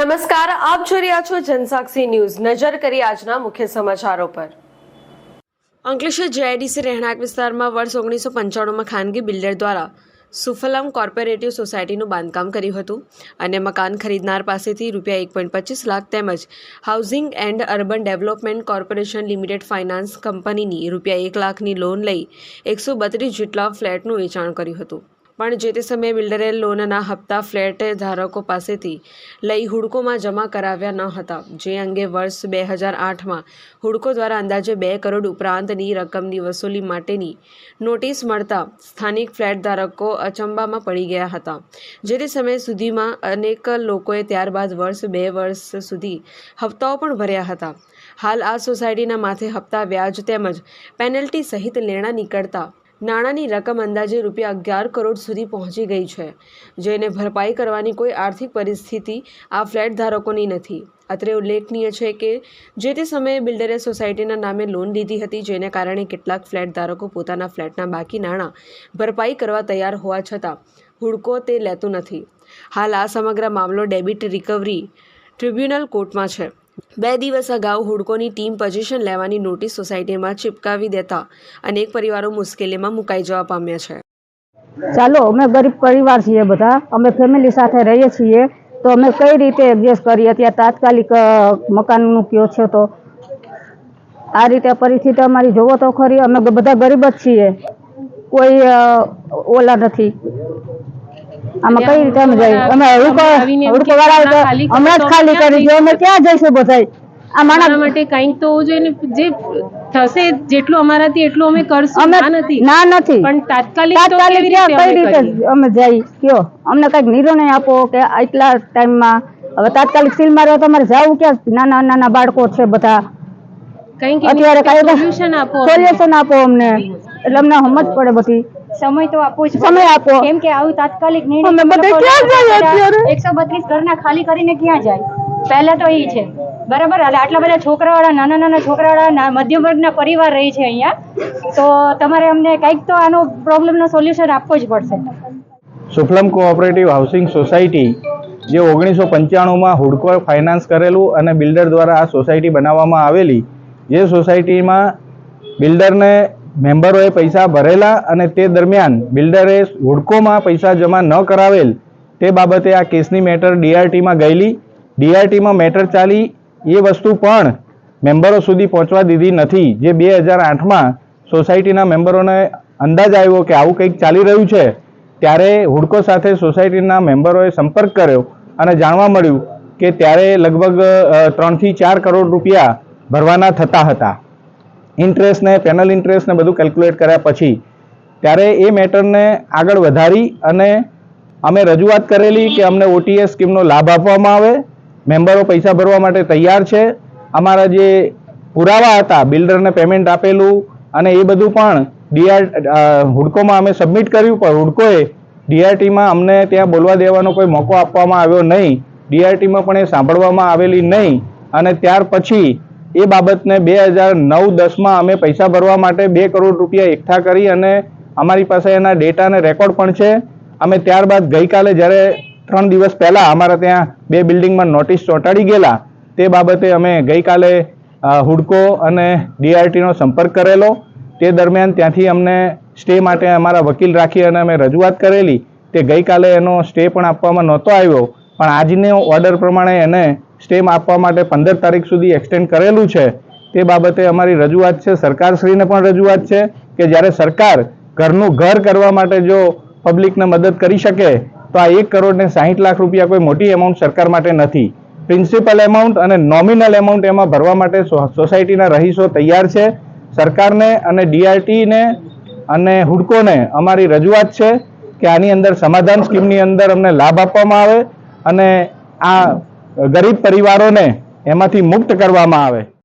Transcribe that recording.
નમસ્કાર, આપ જોઈ રહ્યા છો જનસાક્ષી ન્યૂઝ। નજર કરી આજના મુખ્ય સમાચારો પર। અંકલેશ્વર જેઆઈડીસી રહેણાંક વિસ્તારમાં વર્ષ 1995માં ખાનગી બિલ્ડર દ્વારા સુફલમ કોર્પોરેટિવ સોસાયટીનું બાંધકામ કર્યું હતું અને મકાન ખરીદનાર પાસેથી રૂપિયા 1.25 લાખ તેમજ housing and urban development corporation limited finance કંપનીની રૂપિયા 1 લાખની લોન લઈ 132 જેટલા ફ્લેટનું વેચાણ કર્યું હતું। પણ જે તે સમયે બિલ્ડરે લોનના હપ્તા ફ્લેટ ધારકો પાસેથી લઈ હુડકોમાં જમા કરાવ્યા ન હતા, જે અંગે વર્ષ 2008માં હુડકો દ્વારા અંદાજે 2 કરોડ ઉપરાંતની રકમની વસૂલી માટેની નોટિસ મળતા સ્થાનિક ફ્લેટ ધારકો અચંબામાં પડી ગયા હતા। જે તે સમય સુધીમાં અનેક લોકોએ ત્યારબાદ વર્ષ 2 વર્ષ સુધી હપ્તાઓ પણ ભર્યા હતા। હાલ આ સોસાયટીના માથે હપ્તા, વ્યાજ તેમજ પેનલ્ટી સહિત લેણા નીકળતા નાણાંની રકમ અંદાજે રૂપિયા 11 કરોડ સુધી પહોંચી ગઈ છે, જેને ભરપાઈ કરવાની કોઈ આર્થિક પરિસ્થિતિ આ ફ્લેટ ધારકોની નથી। અત્રે ઉલ્લેખનીય છે કે જે તે સમયે બિલ્ડરે સોસાયટીના નામે લોન લીધી હતી, જેને કારણે કેટલાક ફ્લેટ ધારકો પોતાના ફ્લેટના બાકી નાણાં ભરપાઈ કરવા તૈયાર હોવા છતાં હુડકો તે લેતું નથી। હાલ આ સમગ્ર મામલો ડેબિટ રિકવરી ટ્રિબ્યુનલ કોર્ટમાં છે। 2 દિવસ અગાઉ હુડકોની ટીમ પોઝિશન લેવાની નોટિસ સોસાયટીમાં ચિપકાવી દેતા અનેક પરિવારો મુશ્કેલીમાં મુકાઈ જવા પામ્યા છે। ચાલો, અમે ગરીબ પરિવાર છીએ, બધા અમે ફેમિલી સાથે રહીએ છીએ, તો અમે કઈ રીતે એડજસ્ટ કરીએ? ત્યાં તાત્કાલિક મકાનનું કયો છે, તો આ રીતે પરિસ્થિતિ અમારી જોવો તો ખરી। અમે બધા ગરીબ જ છીએ, કોઈ ઓલા નથી। આમાં કઈ રીતે અમે જઈએ? અમે હુડકો વાળા હમણાં જ ખાલી કરી દો, અમે ક્યાં જઈશું બધાય? આ માણસ માટે કંઈક તો જોઈએ, જે થશે જેટલું અમારાથી એટલું અમે કરશું। ના નથી, પણ તાત્કાલિક કઈ રીતે અમે જઈ? કયો અમને કઈક નિર્ણય આપો કે આટલા ટાઈમમાં હવે તાત્કાલિક સીલ મારવા તમારે જવું ક્યાં? નાના નાના બાળકો છે બધા, અત્યારે કઈ સોલ્યુશન આપો અમને, એટલે અમને સમજ પડે બધી। સમય તો આપો જ, સમય આપો, કેમ કે આવું તાત્કાલિક નિર્ણય 132 ઘરના ખાલી કરીને ક્યાં જાય? પહેલા તો એ છે, બરાબર? આટલા બધા છોકરાવાળા, નાના નાના છોકરાવાળા મધ્યમ વર્ગના પરિવાર રહી છે અહીંયા, તો તમારે અમને કંઈક તો આનો પ્રોબ્લેમનો સોલ્યુશન આપવો જ પડશે। સુફલમ કોઓપરેટિવ હાઉસિંગ સોસાયટી જે 1995માં હુડકો ફાઇનાન્સ કરેલું અને બિલ્ડર દ્વારા આ સોસાયટી બનાવવામાં આવેલી, જે સોસાયટીમાં બિલ્ડરને મેમ્બરોએ પૈસા ભરેલા અને તે દરમિયાન બિલ્ડરે હુડકોમાં પૈસા જમા ન કરાવેલ, તે બાબતે આ કેસની મેટર ડીઆરટીમાં ગયેલી। ડીઆરટીમાં મેટર ચાલી, એ વસ્તુ પણ મેમ્બરો સુધી પહોંચવા દીધી નથી। જે 2008માં સોસાયટીના મેમ્બરોને અંદાજ આવ્યો કે આવું કંઈક ચાલી રહ્યું છે, ત્યારે હુડકો સાથે સોસાયટીના મેમ્બરોએ સંપર્ક કર્યો અને જાણવા મળ્યું કે ત્યારે લગભગ 3 થી 4 કરોડ રૂપિયા ભરવાના થતા હતા, ઇન્ટરેસ્ટ ને પેનલ ઇન્ટરેસ્ટ ને બધું કેલ્ક્યુલેટ કર્યા પછી। ત્યારે એ મેટરને આગળ વધારી અને અમે રજૂઆત કરેલી કે અમને ઓટીએસ સ્કીમનો લાભ આપવામાં આવે, મેમ્બરો પૈસા ભરવા માટે તૈયાર છે। અમારા જે પુરાવા હતા, બિલ્ડરને પેમેન્ટ આપેલું અને એ બધું પણ હુડકોમાં અમે સબમિટ કર્યું, પણ હુડકોએ ડીઆરટીમાં અમને ત્યાં બોલવા દેવાનો કોઈ મોકો આપવામાં આવ્યો નહીં। ડીઆરટીમાં પણ એ સાંભળવામાં આવેલી નહીં અને ત્યાર પછી એ બાબતને 2009-10માં અમે પૈસા ભરવા માટે 2 કરોડ રૂપિયા એકઠા કરી અને અમારી પાસે એના ડેટા અને રેકોર્ડ પણ છે। અમે ત્યારબાદ ગઈકાલે જ્યારે 3 દિવસ પહેલાં અમારા ત્યાં 2 બિલ્ડિંગમાં નોટિસ ચોંટાડી ગયેલા, તે બાબતે અમે ગઈકાલે હુડકો અને ડીઆરટીનો સંપર્ક કરેલો। તે દરમિયાન ત્યાંથી અમને સ્ટે માટે અમારા વકીલ રાખી અને અમે રજૂઆત કરેલી। તે ગઈકાલે એનો સ્ટે પણ આપવામાં નહોતો આવ્યો, પણ આજનો ઓર્ડર પ્રમાણે એને સ્ટે આપવા માટે 15 તારીખ સુધી એક્સટેન્ડ કરેલું છે। તે બાબતે અમારી રજૂઆત છે, સરકારશ્રીને પણ રજૂઆત છે કે જ્યારે સરકાર ઘરનું ઘર કરવા માટે જો પબ્લિકને મદદ કરી શકે તો આ 1 કરોડ ને 60 લાખ રૂપિયા કોઈ મોટી એમાઉન્ટ સરકાર માટે નથી। પ્રિન્સિપલ એમાઉન્ટ અને નોમિનલ એમાઉન્ટ એમાં ભરવા માટે સોસાયટીના રહીશો તૈયાર છે। સરકારને અને ડીઆરટીને અને હુડકોને અમારી રજૂઆત છે કે આની અંદર સમાધાન સ્કીમની અંદર અમને લાભ આપવામાં આવે અને આ ગરીબ પરિવારોને એમાંથી મુક્ત કરવામાં આવે।